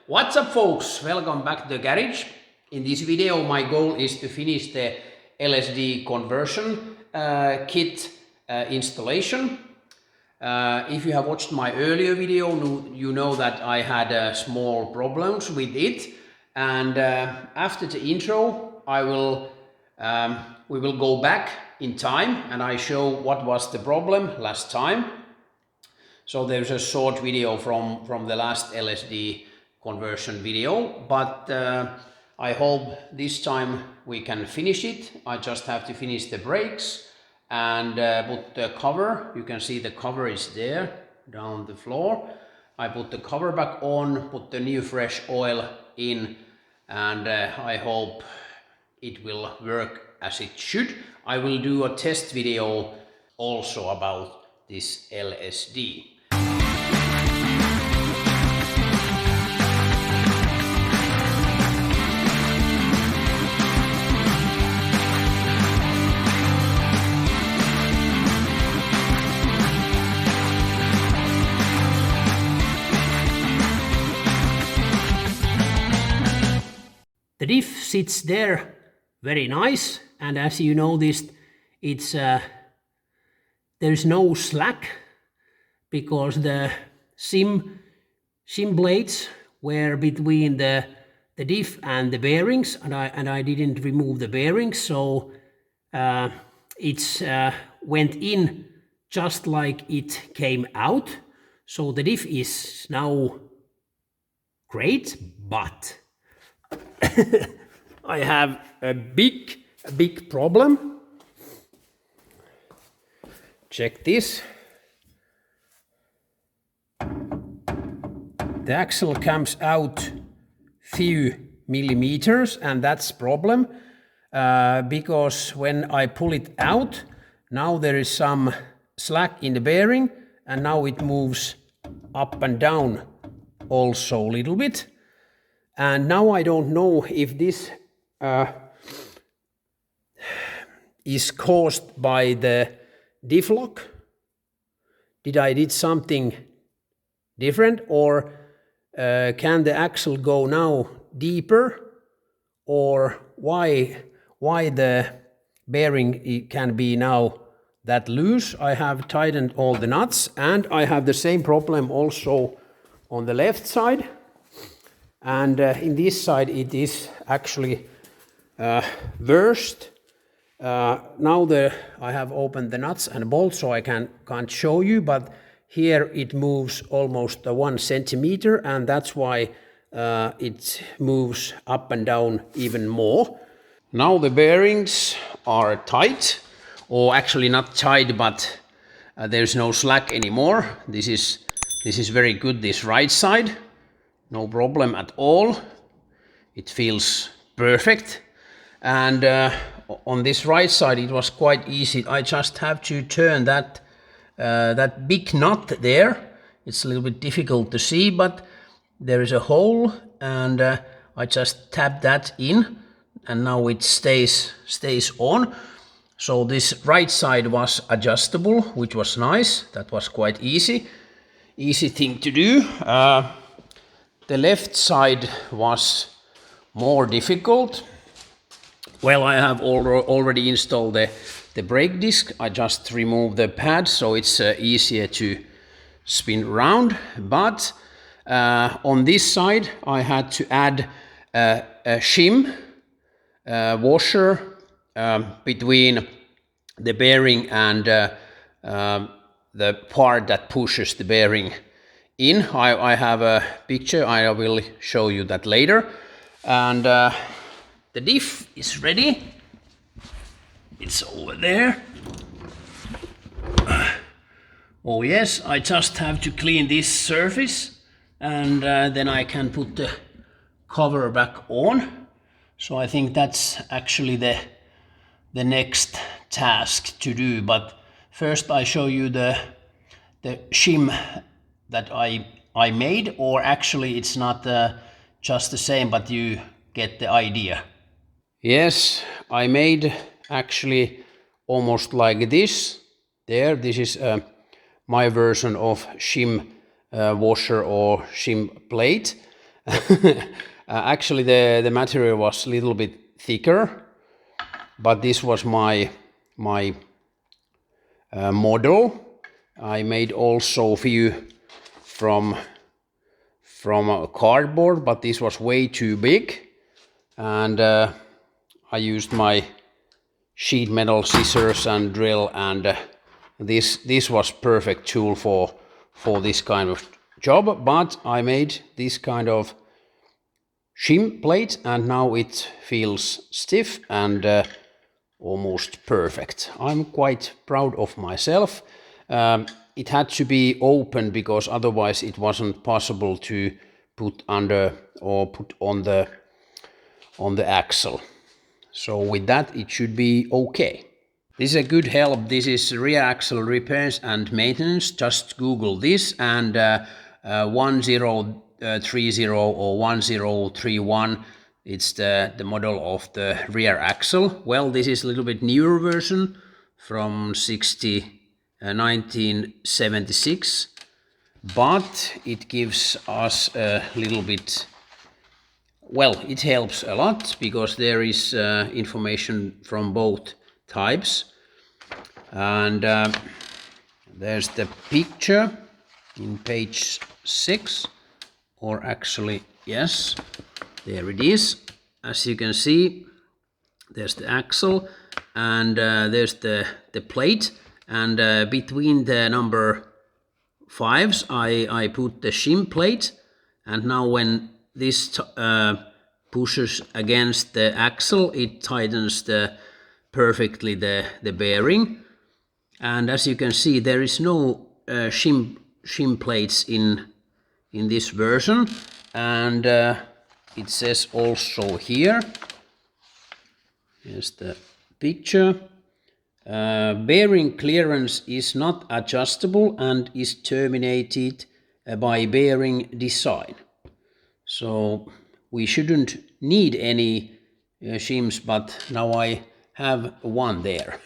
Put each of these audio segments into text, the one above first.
What's up folks, welcome back to the garage. In this video my goal is to finish the LSD conversion kit installation. If you have watched my earlier video, you know that I had small problems with it, and after the intro we will go back in time and I show what was the problem last time. So there's a short video from the last LSD conversion video, but I hope this time we can finish it. I just have to finish the brakes and put the cover. You can see the cover is there down the floor. I put the cover back on, put the new fresh oil in, and I hope it will work as it should. I will do a test video also about this LSD. The diff sits there very nice, and as you noticed, it's there's no slack because the shim blades were between the diff and the bearings, and I didn't remove the bearings, so it's went in just like it came out. So the diff is now great, but I have a big problem. Check this. The axle comes out few millimeters, and that's problem because when I pull it out, now there is some slack in the bearing, and now it moves up and down also a little bit. And now I don't know if this is caused by the Difflock. Did I did something different, or can the axle go now deeper, or why the bearing can be now that loose? I have tightened all the nuts, and I have the same problem also on the left side. And in this side it is actually worst. Now I have opened the nuts and bolts, so I can't show you, but here it moves almost 1 centimeter, and that's why it moves up and down even more. Now the bearings are tight, or actually not tight, but there's no slack anymore. This is very good, this right side. No problem at all. It feels perfect. And on this right side it was quite easy. I just have to turn that big nut there. It's a little bit difficult to see, but there is a hole, and I just tap that in, and now it stays on. So this right side was adjustable, which was nice. That was quite easy thing to do. The left side was more difficult. Well, I have already installed the brake disc. I just removed the pad, so it's easier to spin around. But on this side, I had to add a shim washer between the bearing and the part that pushes the bearing in. I have a picture, I will show you that later. And the diff is ready. It's over there. Oh yes, I just have to clean this surface, and then I can put the cover back on. So I think that's actually the next task to do. But first I show you the shim that I made, or actually it's not just the same, but you get the idea. Yes, I made actually almost like this. This is my version of shim washer or shim plate, Actually, the material was a little bit thicker, but this was my model. I made also a few from cardboard, but this was way too big, and I used my sheet metal scissors and drill, and this was perfect tool for this kind of job. But I made this kind of shim plate, and now it feels stiff and almost perfect. I'm quite proud of myself. It had to be open because otherwise it wasn't possible to put under or put on the axle. So with that it should be okay. This is a good help. This is rear axle repairs and maintenance. Just Google this, and 1030 or 1031, it's the model of the rear axle. Well, this is a little bit newer version from 1976, but it gives us a little bit, well, it helps a lot because there is information from both types, and there's the picture in page 6, or actually, yes, there it is. As you can see, there's the axle, and there's the plate, and between the number 5s I put the shim plate, and now when this pushes against the axle, it tightens perfectly the bearing. And as you can see, there is no shim plates in this version, and it says also here, here's the picture, bearing clearance is not adjustable and is terminated by bearing design. So we shouldn't need any shims, but now I have one there.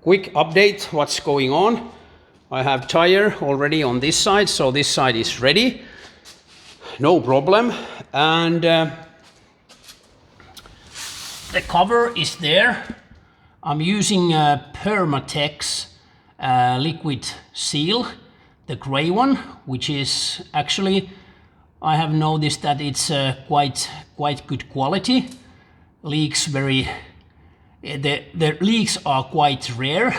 Quick update, what's going on. I have tire already on this side, so this side is ready, no problem. And the cover is there. I'm using Permatex liquid seal, the gray one, which is actually, I have noticed that it's quite good quality. Leaks very, the leaks are quite rare,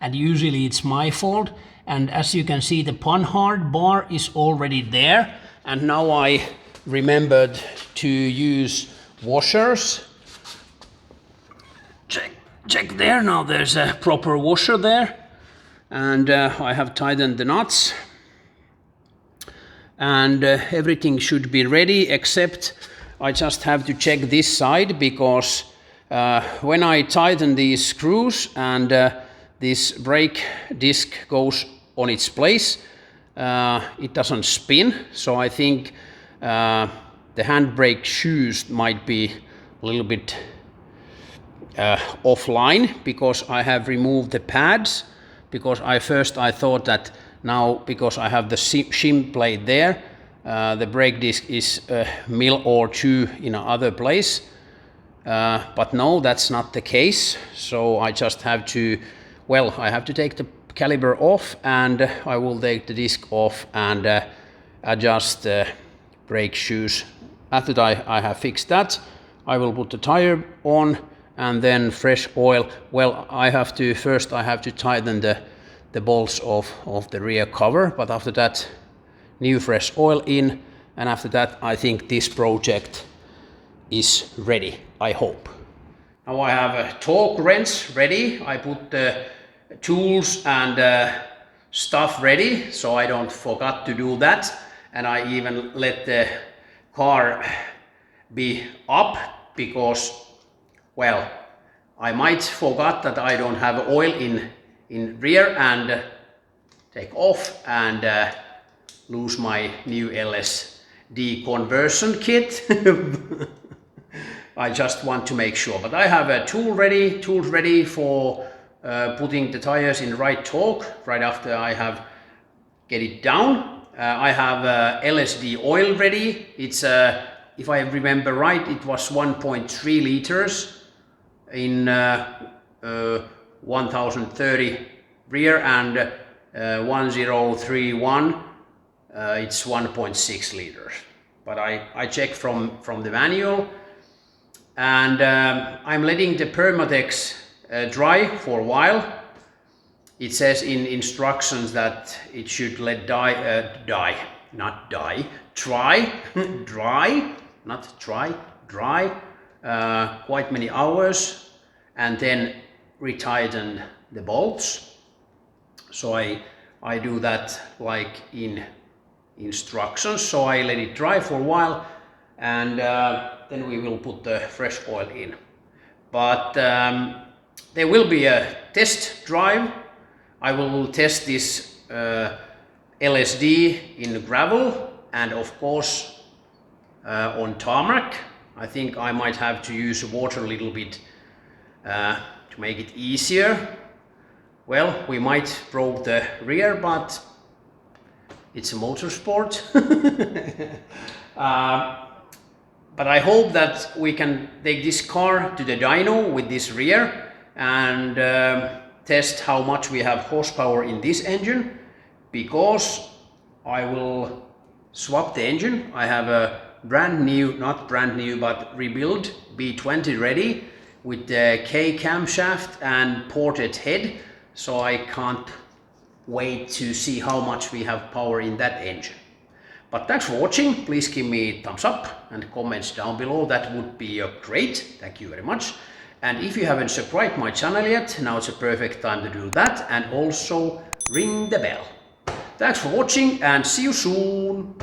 and usually it's my fault. And as you can see, the Panhard bar is already there, and now I remembered to use washers. Check there, now there's a proper washer there, and I have tightened the nuts, and everything should be ready, except I just have to check this side, because when I tighten these screws and this brake disc goes on its place, it doesn't spin. So I think the handbrake shoes might be a little bit offline, because I have removed the pads, because I thought that now, because I have the shim plate there, the brake disc is a mil or two in another place, but no, that's not the case. So I just have to, well, I have to take the caliper off, and I will take the disc off and adjust the brake shoes. After I have fixed that, I will put the tire on, and then fresh oil. Well, I have to tighten the bolts of the rear cover, but after that, new fresh oil in, and after that I think this project is ready, I hope. Now I have a torque wrench ready. I put the tools and stuff ready, so I don't forget to do that, and I even let the car be up, because, well, I might forget that I don't have oil in rear and take off and lose my new LSD conversion kit. I just want to make sure, but I have a tools ready for putting the tires in right torque right after I have get it down. I have LSD oil ready. It's, if I remember right, it was 1.3 liters in 1030 rear, and 1031 it's 1.6 liters. But I checked from the manual, and I'm letting the Permatex dry for a while. It says in instructions that it should let dry, quite many hours, and then retighten the bolts. So I do that like in instructions. So I let it dry for a while, and then we will put the fresh oil in. But there will be a test drive. I will test this LSD in gravel, and of course on tarmac. I think I might have to use water a little bit to make it easier. Well, we might broke the rear, but it's a motorsport. But I hope that we can take this car to the dyno with this rear and test how much we have horsepower in this engine, because I will swap the engine. I have a brand new, not brand new, but rebuilt B20 ready with the K camshaft and ported head, so I can't wait to see how much we have power in that engine. But thanks for watching. Please give me thumbs up and comments down below. That would be great. Thank you very much. And if you haven't subscribed my channel yet, now it's a perfect time to do that, and also ring the bell. Thanks for watching, and see you soon.